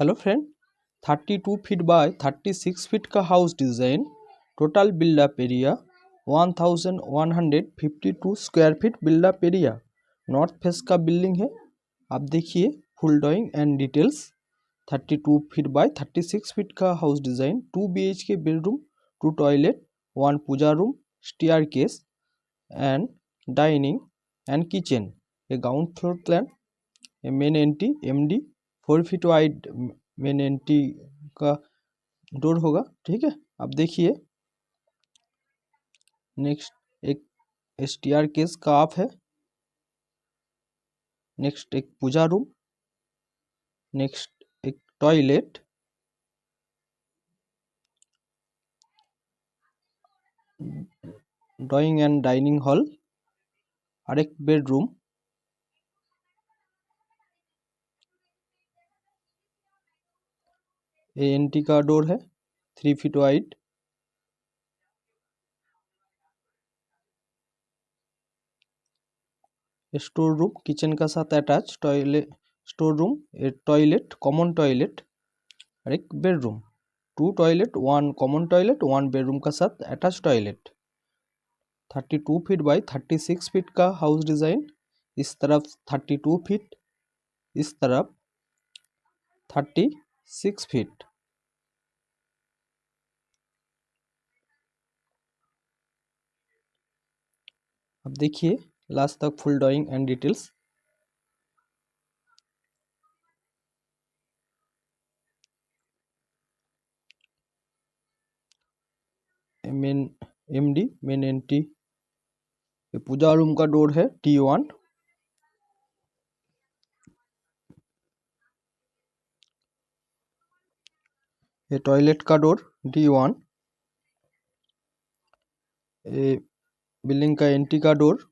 Hello friend, 32 feet by 36 feet का house design, total build up area 1152 square feet build up area, north face का building है। आप देखिए full drawing and details. 32 feet by 36 feet का house design, 2 BHK bedroom, 2 toilet, 1 puja room, staircase and dining and kitchen. A ground floor plan, main entry MD 4 feet wide main entry का door होगा। ठीक है, अब देखिए नेक्स्ट एक staircase का आप है, नेक्स्ट एक पूजा रूम, नेक्स्ट एक toilet, drawing and dining hall और एक बेडरूम। ये एंट्री का डोर है 3 feet wide. Store room kitchen का साथ attach, toilet store room, toilet common toilet और एक bedroom. 2 toilet, 1 common toilet, 1 bedroom का साथ attach toilet. 32 feet by 36 feet का हाउस डिज़ाइन। इस तरफ 32 फीट, इस तरफ 36 फीट। अब देखिए लास्ट तक full drawing and details. Main MD main entry, puja room का डोर है T1। ये टॉयलेट का डोर D1। ये बिल्डिंग का एंट्री का डोर,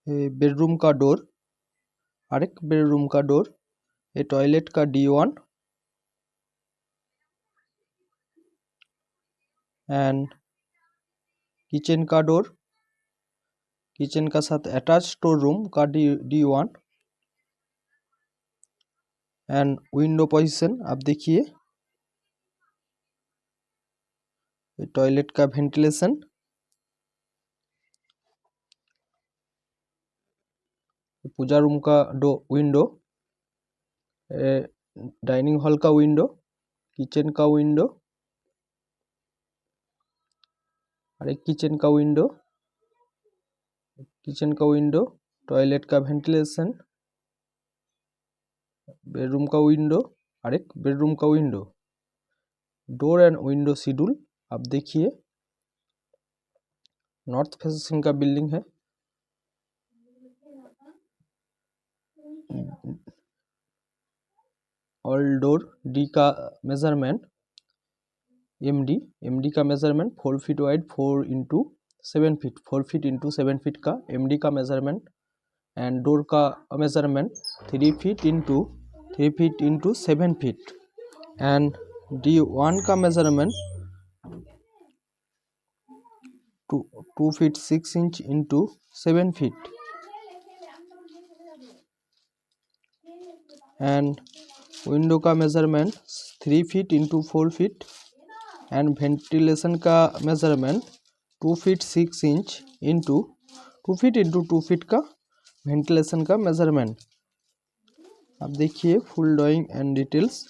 ये बेडरूम का डोर और एक बेडरूम का डोर। ये टॉयलेट का D1 एंड किचन का डोर, किचन का साथ अटैच स्टोर रूम का D1 एंड विंडो पोजीशन। आप देखिए टॉयलेट का वेंटिलेशन, पूजा रूम का विंडो, डाइनिंग हॉल का विंडो, किचन का विंडो और एक किचन का विंडो, किचन का विंडो, टॉयलेट का वेंटिलेशन, बेडरूम का विंडो और एक बेडरूम का window. Door and window schedule आप देखिए, नॉर्थ फेसिंग का बिल्डिंग है। ऑल डोर डी का मेजरमेंट, MD का measurement 4 feet wide, 4 into 7 feet, 4 feet into 7 feet का MD का मेजरमेंट। एंड डोर का measurement 3 feet into 7 feet. And D1 का measurement 2 feet 6 inch into 7 feet. And window का measurement 3 feet into 4 feet. And ventilation का measurement 2 feet 6 inch into 2 feet into 2 feet का ventilation का measurement. अब देखिए full drawing and details.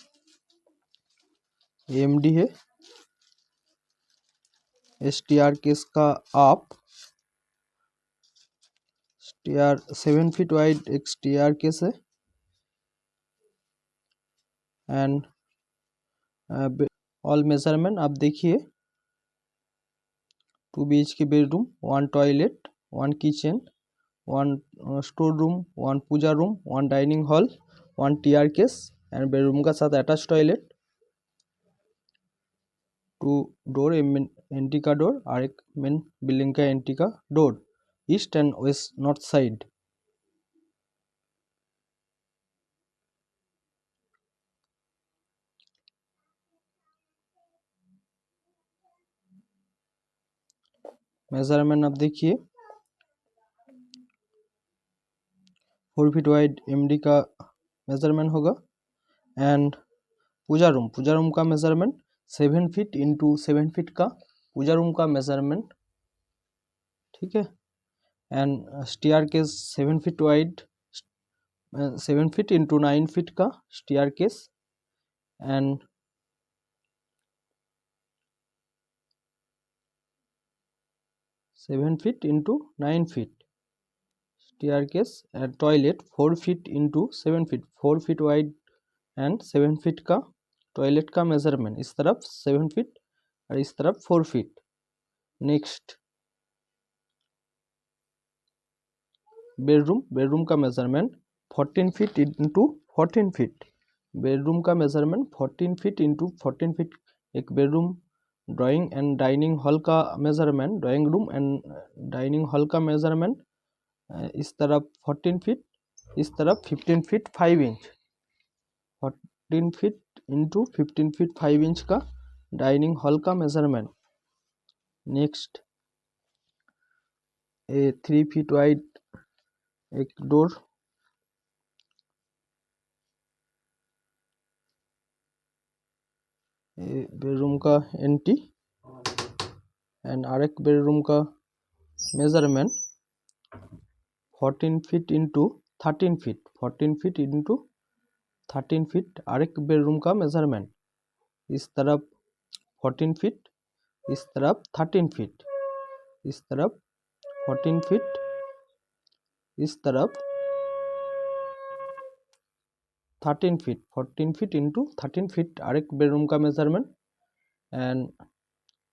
MD है, staircase का आप, स्टेयर 7 फीट वाइड एक स्टेयरकेस है। एंड ऑल मेजरमेंट आप देखिए, 2 BHK bedroom, 1 toilet, 1 kitchen, 1 store room, 1 puja room, 1 dining hall, 1 staircase and bedroom का साथ अटैच टॉयलेट, 2 डोर, एंट्री का डोर और एक मेन बिल्डिंग का एंट्री का door, east and west north side. Measurement आप देखिए, 4 फीट वाइड एमडी का मेजरमेंट होगा। एंड पूजा रूम का मेजरमेंट 7 फीट इंटू 7 फीट का पूजा रूम का मेजरमेंट, ठीक है। And stair case 7 feet wide, 7 feet into 9 feet का staircase. And 7 feet into 9 feet staircase. And toilet 4 feet into 7 feet, 4 feet wide and 7 feet का toilet का measurement, इस तरफ 7 feet और इस तरफ 4 फीट। नेक्स्ट बेडरूम का measurement 14 feet into 14 feet, bedroom का मेजरमेंट 14 फीट इंटू 14 फीट। एक bedroom drawing and dining hall का measurement, drawing room and dining hall का मेजरमेंट इस तरफ 14 फीट, इस तरफ 15 feet 5 inch, 14 feet into 15 feet 5 inch का डाइनिंग हॉल का मेजरमेंट। नेक्स्ट 3 फीट वाइड एक डोर, बेडरूम का एंटी एंड आरेक बेडरूम का measurement 14 feet into 13 feet, 14 feet into 13 feet आरेक बेडरूम का मेजरमेंट, इस तरफ 14 फीट, इस तरफ 13 फीट, इस तरफ 14 फीट, इस तरफ 13 फीट, 14 फीट इंटू 13 फीट आरेक बेडरूम का मेजरमेंट। एंड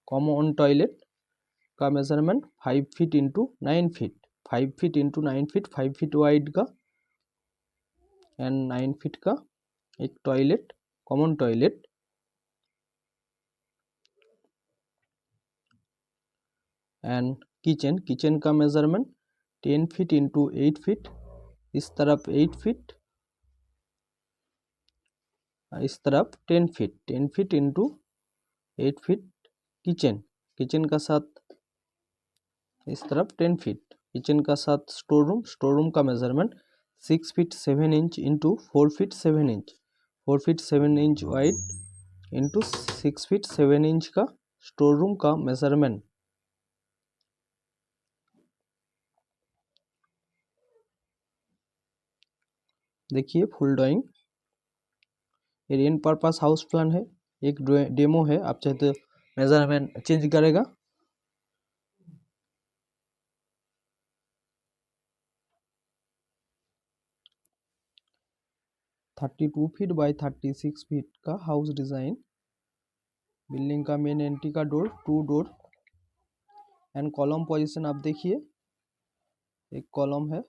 कॉमन टॉयलेट का measurement 5 feet into 9 feet, 5 feet into 9 feet, 5 feet wide का एंड 9 फीट का एक toilet, common toilet. And kitchen का मेजरमेंट 10 फीट इंटू 8 फीट, इस तरफ 8 फीट, इस तरफ 10 feet, 10 feet into 8 feet kitchen का साथ इस तरफ 10 फीट, किचन का साथ स्टोर रूम का measurement 6 feet 7 inch into 4 feet 7 inch, 4 feet 7 inch wide into 6 feet 7 inch का स्टोर रूम का मेजरमेंट। देखिए फुल ड्राइंग, एरियन पर्पस हाउस प्लान है, एक डेमो है, आप चाहे तो मेजरमेंट चेंज करेगा। थर्टी 2 फीट बाई 36 फीट का हाउस डिजाइन, बिल्डिंग का मेन एंट्री का door 2 door and column position आप देखिए, एक कॉलम है,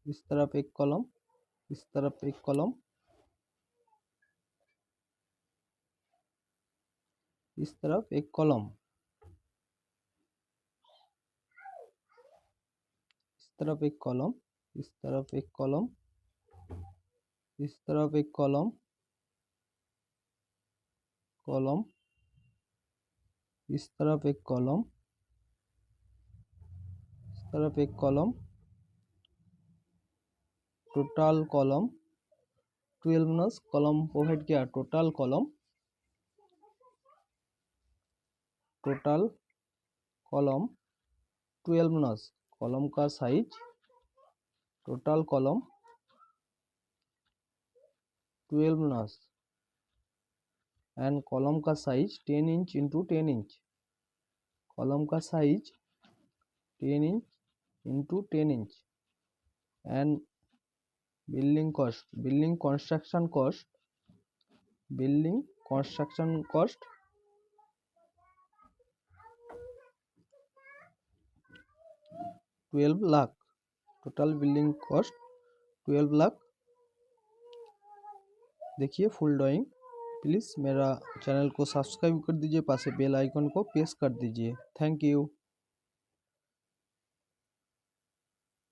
इस तरफ एक कॉलम, इस तरफ एक कॉलम, इस तरफ एक कॉलम, इस तरफ एक कॉलम, इस तरफ एक कॉलम, इस तरफ एक कॉलम, कॉलम, इस तरफ एक कॉलम, इस तरफ एक column, total column 12 nos column provide किया, टोटल कॉलम 12 नस, कॉलम का size total column 12 nos and column का size 10 inch into 10 inch, column का size 10 inch into 10 inch. And building construction cost 12 lakh, total building cost 12 lakh. देखिए full drawing, please मेरा channel को subscribe कर दीजिए, पास bell icon को प्रेस कर दीजिए। Thank you.